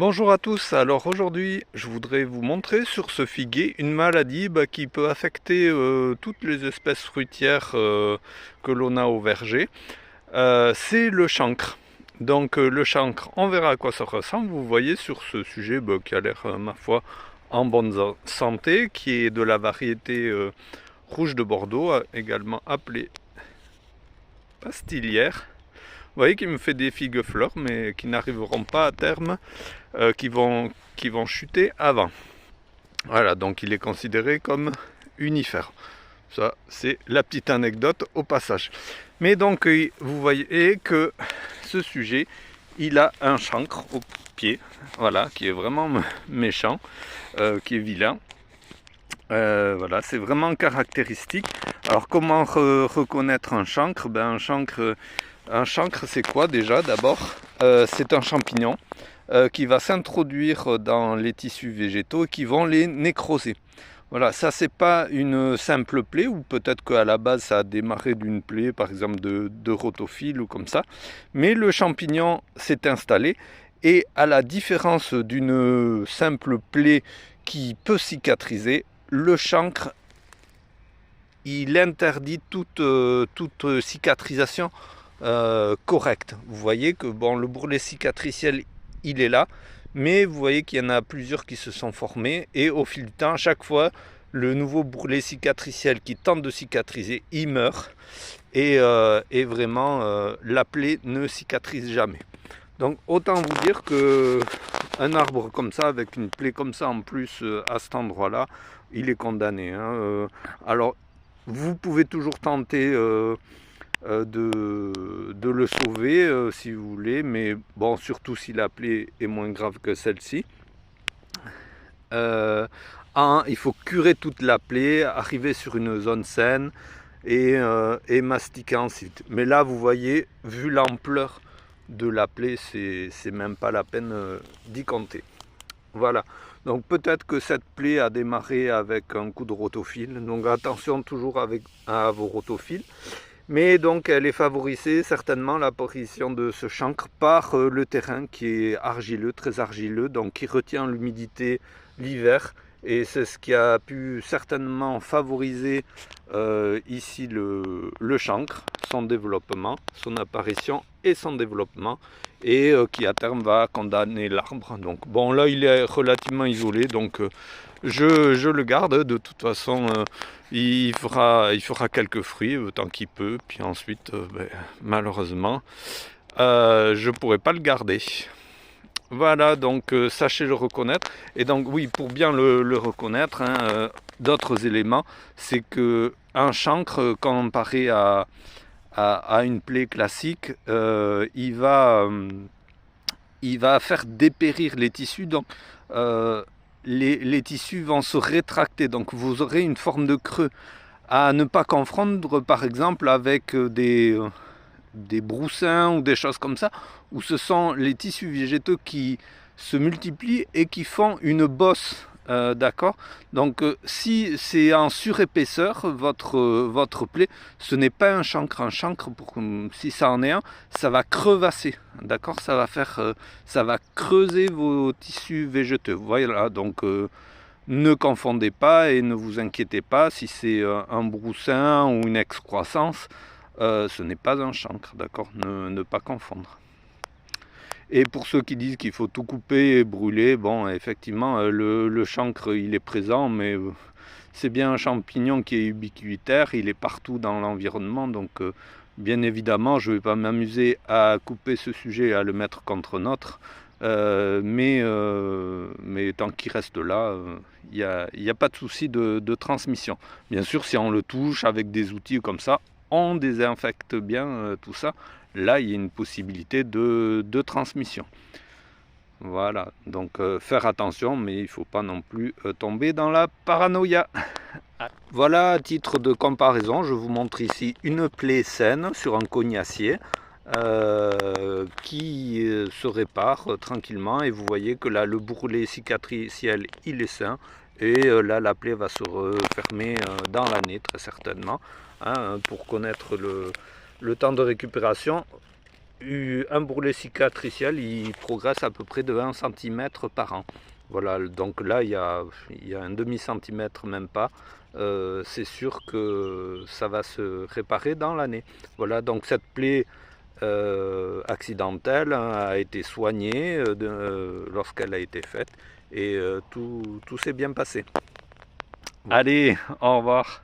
Bonjour à tous, alors aujourd'hui je voudrais vous montrer sur ce figuier une maladie qui peut affecter toutes les espèces fruitières que l'on a au verger. C'est le chancre. Donc le chancre, on verra à quoi ça ressemble. Vous voyez sur ce sujet qui a l'air ma foi en bonne santé, qui est de la variété rouge de Bordeaux, également appelée pastillière. Vous voyez qu'il me fait des figues fleurs mais qui n'arriveront pas à terme, qui vont chuter avant. Voilà, donc il est considéré comme unifère. Ça, c'est la petite anecdote au passage. Mais donc, vous voyez que ce sujet, il a un chancre au pied, voilà, qui est vraiment méchant, qui est vilain. Voilà, c'est vraiment caractéristique. Alors, comment reconnaître un chancre? Un chancre, c'est quoi déjà d'abord? C'est un champignon qui va s'introduire dans les tissus végétaux et qui vont les nécroser. Voilà, ça c'est pas une simple plaie, ou peut-être qu'à la base ça a démarré d'une plaie, par exemple de rotophile ou comme ça, mais le champignon s'est installé et à la différence d'une simple plaie qui peut cicatriser, le chancre il interdit toute cicatrisation correcte. Vous voyez que bon, le bourrelet cicatriciel il est là, mais vous voyez qu'il y en a plusieurs qui se sont formés et au fil du temps, à chaque fois, le nouveau bourrelet cicatriciel qui tente de cicatriser, il meurt et vraiment la plaie ne cicatrise jamais. Donc autant vous dire que un arbre comme ça, avec une plaie comme ça en plus à cet endroit-là, il est condamné. Alors vous pouvez toujours tenter de le sauver si vous voulez, mais bon, surtout si la plaie est moins grave que celle-ci. Il faut curer toute la plaie, arriver sur une zone saine et mastiquer ensuite. Mais là, vous voyez, vu l'ampleur de la plaie, c'est même pas la peine d'y compter. Voilà, donc peut-être que cette plaie a démarré avec un coup de rotophile, donc attention toujours à vos rotophiles. Mais donc elle est favorisée certainement l'apparition de ce chancre par le terrain qui est argileux, très argileux, donc qui retient l'humidité l'hiver. Et c'est ce qui a pu certainement favoriser ici le chancre, son développement, son apparition et son développement, et qui à terme va condamner l'arbre. Donc bon, là il est relativement isolé, donc je le garde. De toute façon, il fera quelques fruits tant qu'il peut, puis ensuite, malheureusement, je ne pourrai pas le garder. Voilà, donc sachez le reconnaître. Et donc oui, pour bien le reconnaître, d'autres éléments, c'est que un chancre, comparé à une plaie classique, il va faire dépérir les tissus. Donc les tissus vont se rétracter, donc vous aurez une forme de creux, à ne pas confondre par exemple avec des broussins ou des choses comme ça, où ce sont les tissus végétaux qui se multiplient et qui font une bosse. D'accord. Donc si c'est en surépaisseur votre plaie, ce n'est pas un chancre. Un chancre, si ça en est un, ça va crevasser. D'accord. Ça va creuser vos tissus végétaux. Voilà. Donc ne confondez pas et ne vous inquiétez pas si c'est un broussin ou une excroissance. Ce n'est pas un chancre, d'accord, ne pas confondre. Et pour ceux qui disent qu'il faut tout couper et brûler, bon, effectivement, le chancre, il est présent, mais c'est bien un champignon qui est ubiquitaire, il est partout dans l'environnement, donc bien évidemment, je ne vais pas m'amuser à couper ce sujet et à le mettre contre notre, mais tant qu'il reste là, il n'y a pas de souci de transmission. Bien sûr, si on le touche avec des outils comme ça, on désinfecte bien tout ça, là il y a une possibilité de transmission. Voilà, donc faire attention, mais il ne faut pas non plus tomber dans la paranoïa. Voilà, à titre de comparaison, je vous montre ici une plaie saine sur un cognacier qui se répare tranquillement, et vous voyez que là le bourrelet cicatriciel il est sain, et là la plaie va se refermer dans l'année très certainement, pour connaître le temps de récupération. un bourrelet cicatriciel, il progresse à peu près de 1 cm par an. Voilà, donc là, il y a un demi-centimètre, même pas. C'est sûr que ça va se réparer dans l'année. Voilà, donc cette plaie accidentelle a été soignée lorsqu'elle a été faite et tout s'est bien passé. Allez, au revoir.